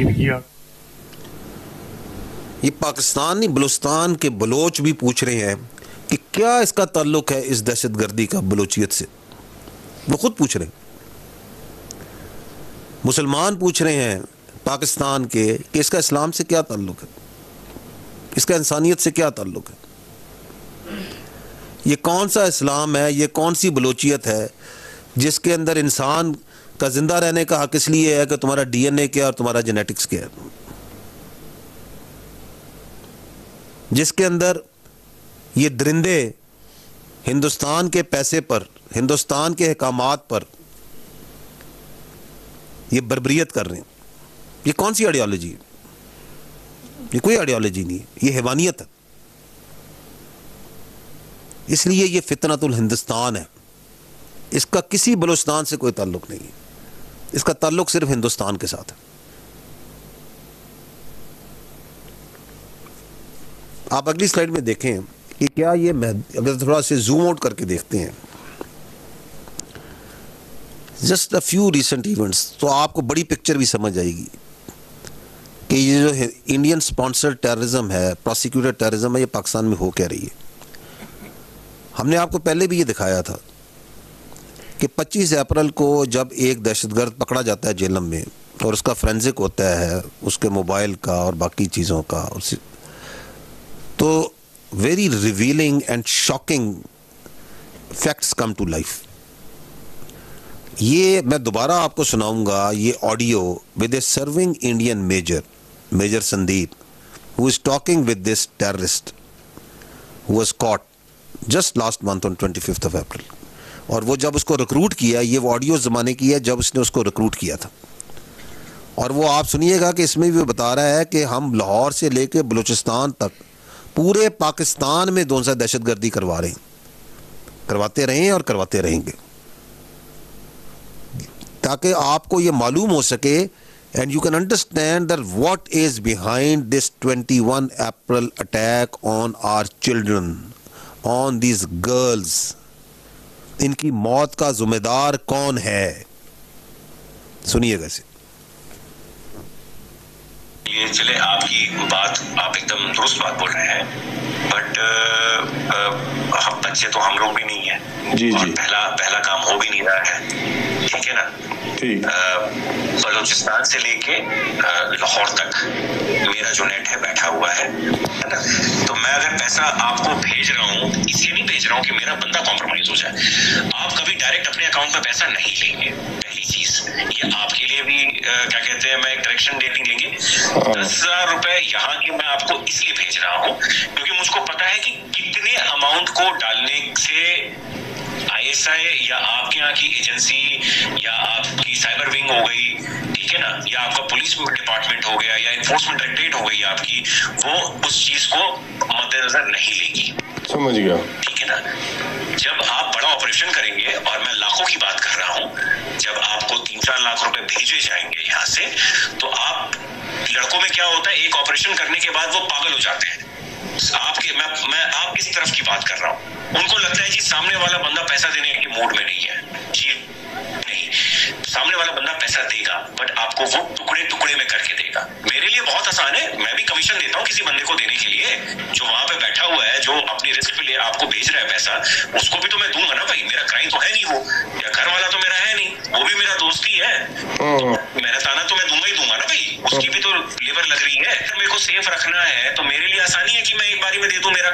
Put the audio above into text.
Achieve किया। ये पाकिस्तानी बलूचिस्तान के बलोच भी पूछ रहे हैं कि क्या इसका ताल्लुक है इस दहशतगर्दी का बलोचियत से। वो खुद पूछ रहे हैं। मुसलमान पूछ रहे हैं पाकिस्तान के कि इसका इस्लाम से क्या ताल्लुक है, इसका इंसानियत से क्या ताल्लुक है, ये कौन सा इस्लाम है, ये कौन सी बलोचियत है जिसके अंदर इंसान का जिंदा रहने का हक इसलिए है कि तुम्हारा डीएनए क्या और तुम्हारा जेनेटिक्स क्या है, जिसके अंदर ये दरिंदे हिंदुस्तान के पैसे पर, हिंदुस्तान के अहकामात पर ये बर्बरियत कर रहे हैं। ये कौन सी आइडियोलॉजी है? ये कोई आइडियोलॉजी नहीं है, ये हैवानियत है। इसलिए ये फितनतुल हिंदुस्तान है। इसका किसी बलूचिस्तान से कोई ताल्लुक नहीं है, इसका ताल्लुक सिर्फ हिंदुस्तान के साथ है। आप अगली स्लाइड में देखें कि क्या ये, अगर थोड़ा से जूम आउट करके देखते हैं just a few recent events, तो आपको बड़ी पिक्चर भी समझ आएगी कि ये जो इंडियन स्पॉन्सर्ड टेररिज्म है, प्रोसिक्यूटेड टेररिज्म है, ये पाकिस्तान में हो क्या रही है। हमने आपको पहले भी ये दिखाया था कि 25 अप्रैल को जब एक दहशतगर्द पकड़ा जाता है जेलम में और उसका फोरेंसिक होता है उसके मोबाइल का और बाकी चीज़ों का, तो very revealing and shocking facts come to life. ये मैं दोबारा आपको सुनाऊंगा ये audio with a serving Indian major Sandeep, who is talking with this terrorist who was caught just last month on 25th of April। और वो जब उसको रिक्रूट किया, ये वो ऑडियो ज़माने की है जब उसने उसको रिक्रूट किया था, और वो आप सुनिएगा कि इसमें भी वो बता रहा है कि हम लाहौर से लेके बलूचिस्तान तक पूरे पाकिस्तान में दौन सा दहशतगर्दी करवा रहे हैं, करवाते रहे हैं और करवाते रहेंगे, ताकि आपको ये मालूम हो सके and you can understand that what is behind this 21 April attack on our children, on these girls. इनकी मौत का जिम्मेदार कौन है, सुनिएगा इसे। ये चले आपकी बात, आप एकदम दुरुस्त बात बोल रहे हैं, बट हम बच्चे तो हम लोग भी नहीं है जी, और जी। पहला काम हो भी नहीं रहा है, ठीक है ना। ठीक। बलूचिस्तान से लेके लाहौर तक मेरा जो नेट है बैठा हुआ है ना, तो मैं अगर पैसा आपको भेज रहा हूँ इसलिए नहीं भेज रहा हूँ कि मेरा बंदा कॉम्प्रोमाइज हो जाए। आप कभी डायरेक्ट अपने अकाउंट में पैसा नहीं लेंगे, पहली चीज ये आपके लिए भी क्या कहते हैं, मैं एक डायरेक्शन डेटिंग लेंगे। 10,000 रुपए यहाँ के मैं आपको इसलिए भेज रहा हूँ क्योंकि मुझको पता है कि कितने अमाउंट को डालने से आईएसआई या आपके यहाँ की एजेंसी या आपकी साइबर विंग हो गई, ठीक है ना, या आपका पुलिस डिपार्टमेंट हो गया या इन्फोर्समेंट डायरेक्टरेट हो गई आपकी, वो उस चीज को मद्देनजर नहीं लेगी। समझ गया, ठीक है ना। जब आप बड़ा ऑपरेशन करेंगे, और मैं लाखों की बात कर रहा हूँ, जब आपको 3-4 लाख रुपए भेजे जाएंगे यहाँ से, तो आप लड़कों में क्या होता है, एक ऑपरेशन करने के बाद वो पागल हो जाते हैं। मैं आप किस तरफ की बात कर रहा हूँ, उनको लगता है जी सामने वाला बंदा पैसा देने के मूड में नहीं है जी, नहीं, सामने वाला बंदा पैसा देगा बट आपको वो टुकड़े टुकड़े में करके देगा। मेरे लिए बहुत आसान है, मैं भी कमीशन देता हूँ किसी बंदे को देने के लिए, जो वहां पे बैठा हुआ है, जो अपनी रिस्क पे ले आपको भेज रहा है पैसा, उसको भी तो मैं दूंगा ना भाई, मेरा क्राइम तो है नहीं वो, या घर वाला तो मेरा है नहीं, वो भी मेरा दोस्त ही है, तो मेहनताना तो मैं दूंगा ही दूंगा ना भाई, उसकी भी तो लेबर लग रही है। मेरे को सेफ रखना है तो मेरे लिए आसानी है कि मैं एक बारी में दे दूं, मेरा